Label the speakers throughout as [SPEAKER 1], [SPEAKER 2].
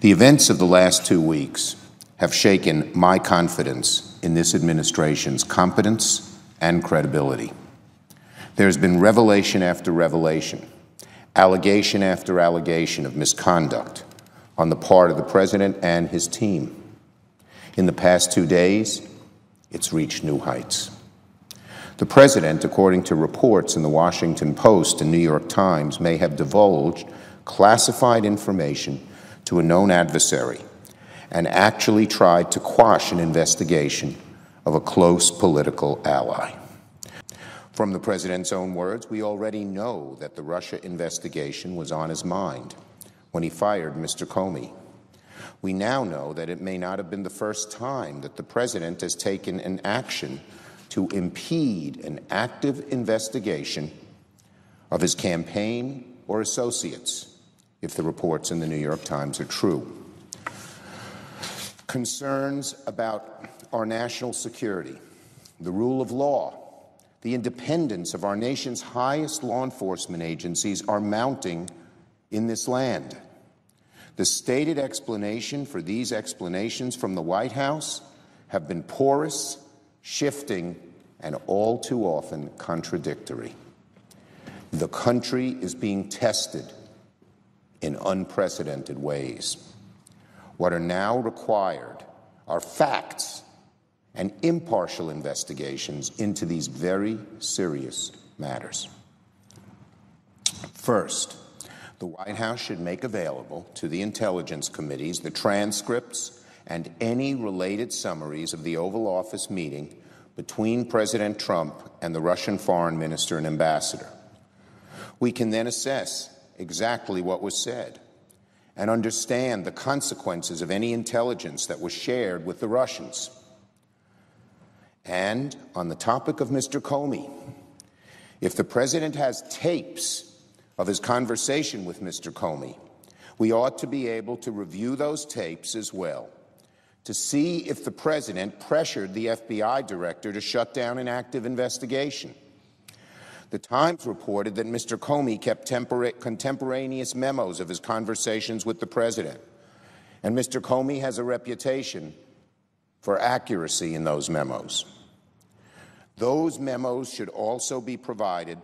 [SPEAKER 1] The events of the last 2 weeks have shaken my confidence in this administration's competence and credibility. There's been revelation after revelation, allegation after allegation of misconduct on the part of the president and his team. In the past 2 days, it's reached new heights. The president, according to reports in the Washington Post and New York Times, may have divulged classified information to a known adversary and actually tried to quash an investigation of a close political ally. From the president's own words, we already know that the Russia investigation was on his mind when he fired Mr. Comey. We now know that it may not have been the first time that the president has taken an action to impede an active investigation of his campaign or associates, if the reports in the New York Times are true. Concerns about our national security, the rule of law, the independence of our nation's highest law enforcement agencies are mounting in this land. The stated explanation for these explanations from the White House have been porous, shifting, and all too often contradictory. The country is being tested in unprecedented ways. What are now required are facts and impartial investigations into these very serious matters. First, the White House should make available to the intelligence committees the transcripts and any related summaries of the Oval Office meeting between President Trump and the Russian foreign minister and ambassador. We can then assess exactly what was said and understand the consequences of any intelligence that was shared with the Russians. And on the topic of Mr. Comey, if the president has tapes of his conversation with Mr. Comey, we ought to be able to review those tapes as well to see if the president pressured the FBI director to shut down an active investigation. The Times reported that Mr. Comey kept contemporaneous memos of his conversations with the president, and Mr. Comey has a reputation for accuracy in those memos. Those memos should also be provided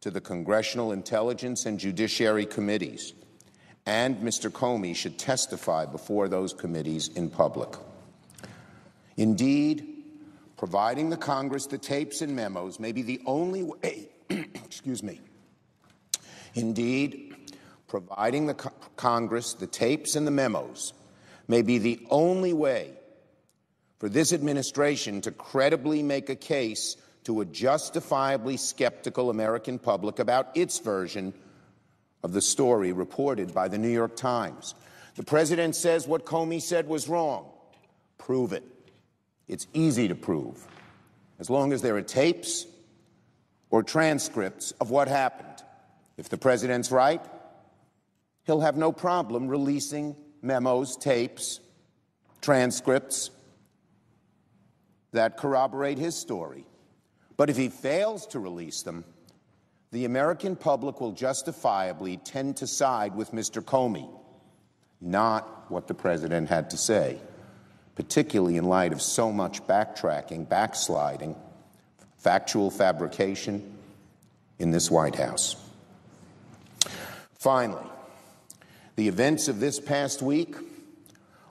[SPEAKER 1] to the Congressional Intelligence and Judiciary Committees, and Mr. Comey should testify before those committees in public. Indeed, providing the Congress the tapes and memos may be the only way, Indeed, providing the Congress the tapes and the memos may be the only way for this administration to credibly make a case to a justifiably skeptical American public about its version of the story reported by the New York Times. The president says what Comey said was wrong. Prove it. It's easy to prove, as long as there are tapes or transcripts of what happened. If the president's right, he'll have no problem releasing memos, tapes, transcripts that corroborate his story. But if he fails to release them, the American public will justifiably tend to side with Mr. Comey, not what the president had to say, particularly in light of so much backtracking, backsliding, factual fabrication in this White House. Finally, the events of this past week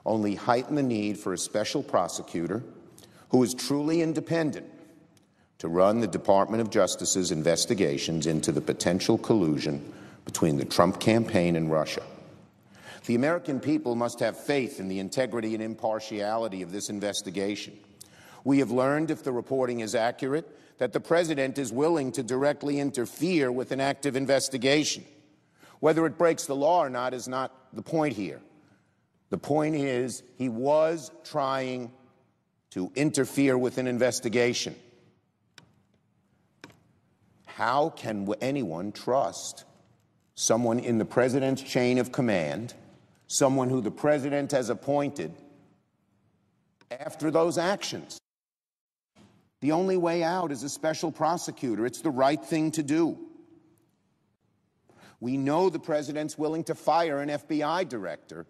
[SPEAKER 1] only heighten the need for a special prosecutor who is truly independent to run the Department of Justice's investigations into the potential collusion between the Trump campaign and Russia. The American people must have faith in the integrity and impartiality of this investigation. We have learned, if the reporting is accurate, that the president is willing to directly interfere with an active investigation. Whether it breaks the law or not is not the point here. The point is he was trying to interfere with an investigation. How can anyone trust someone in the president's chain of command, someone who the president has appointed, after those actions? The only way out is a special prosecutor. It's the right thing to do. We know the president's willing to fire an FBI director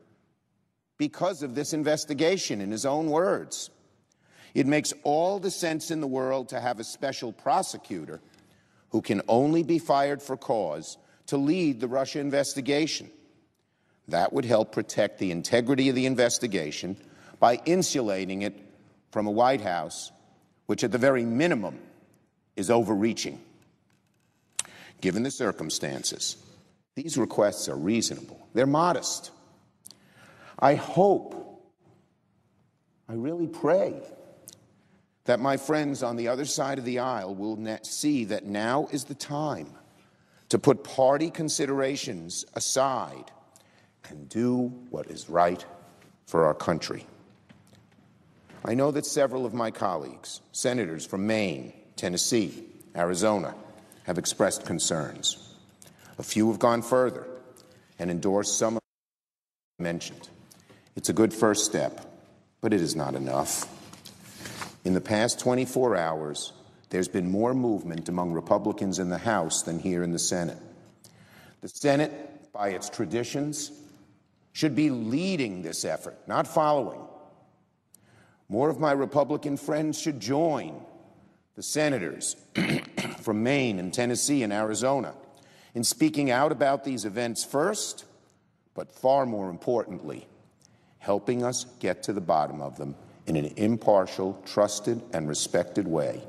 [SPEAKER 1] because of this investigation, in his own words. It makes all the sense in the world to have a special prosecutor who can only be fired for cause to lead the Russia investigation. That would help protect the integrity of the investigation by insulating it from a White House which, at the very minimum, is overreaching. Given the circumstances, these requests are reasonable. They're modest. I hope, I really pray, that my friends on the other side of the aisle will see that now is the time to put party considerations aside and do what is right for our country. I know that several of my colleagues, senators from Maine, Tennessee, Arizona, have expressed concerns. A few have gone further and endorsed some of the mentioned. It's a good first step, but it is not enough. In the past 24 hours, there's been more movement among Republicans in the House than here in the Senate. The Senate, by its traditions, should be leading this effort, not following. More of my Republican friends should join the senators from Maine and Tennessee and Arizona in speaking out about these events first, but far more importantly, helping us get to the bottom of them in an impartial, trusted, and respected way.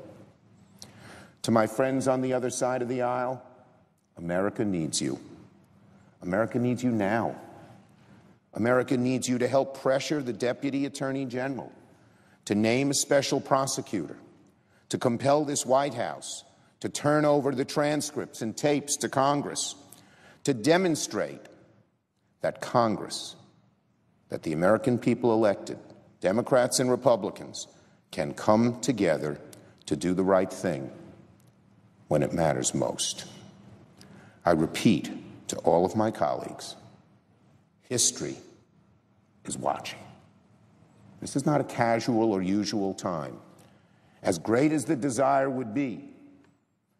[SPEAKER 1] To my friends on the other side of the aisle, America needs you. America needs you now. America needs you to help pressure the Deputy Attorney General to name a special prosecutor, to compel this White House to turn over the transcripts and tapes to Congress, to demonstrate that Congress, that the American people elected, Democrats and Republicans, can come together to do the right thing when it matters most. I repeat to all of my colleagues, history is watching. This is not a casual or usual time. As great as the desire would be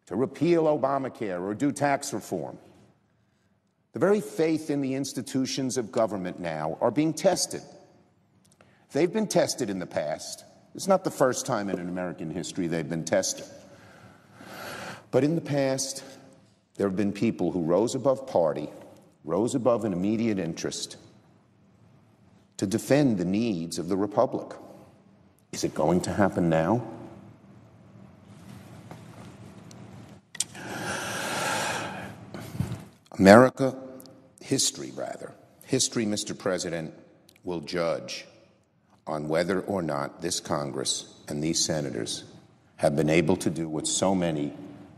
[SPEAKER 1] to repeal Obamacare or do tax reform, the very faith in the institutions of government now are being tested. They've been tested in the past. It's not the first time in American history they've been tested. But in the past, there have been people who rose above party, rose above an immediate interest to defend the needs of the Republic. Is it going to happen now? History, Mr. President, will judge on whether or not this Congress and these senators have been able to do what so many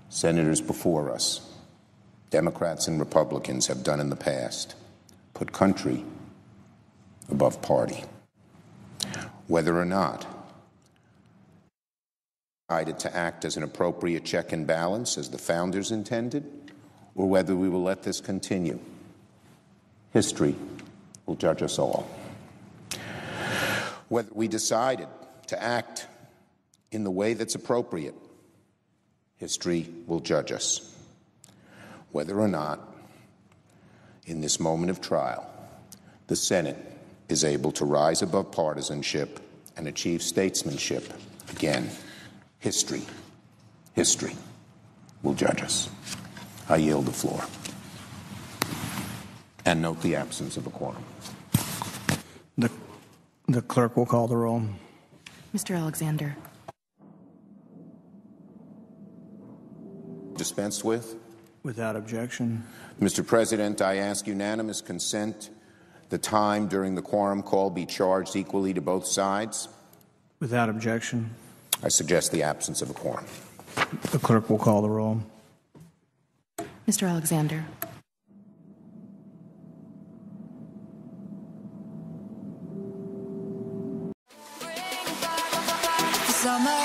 [SPEAKER 1] senators before us, Democrats and Republicans, have done in the past: put country above party. Whether or not decided to act as an appropriate check and balance as the founders intended, or whether we will let this continue, history will judge us all. Whether we decided to act in the way that's appropriate, history will judge us. Whether or not, in this moment of trial, the Senate is able to rise above partisanship and achieve statesmanship, again, history will judge us. I yield the floor. And note the absence of a quorum.
[SPEAKER 2] The clerk will call the roll.
[SPEAKER 3] Mr. Alexander.
[SPEAKER 1] Dispensed with?
[SPEAKER 2] Without objection.
[SPEAKER 1] Mr. President, I ask unanimous consent the time during the quorum call be charged equally to both sides.
[SPEAKER 2] Without objection.
[SPEAKER 1] I suggest the absence of a quorum.
[SPEAKER 2] The clerk will call the roll.
[SPEAKER 3] Mr. Alexander.
[SPEAKER 4] Summer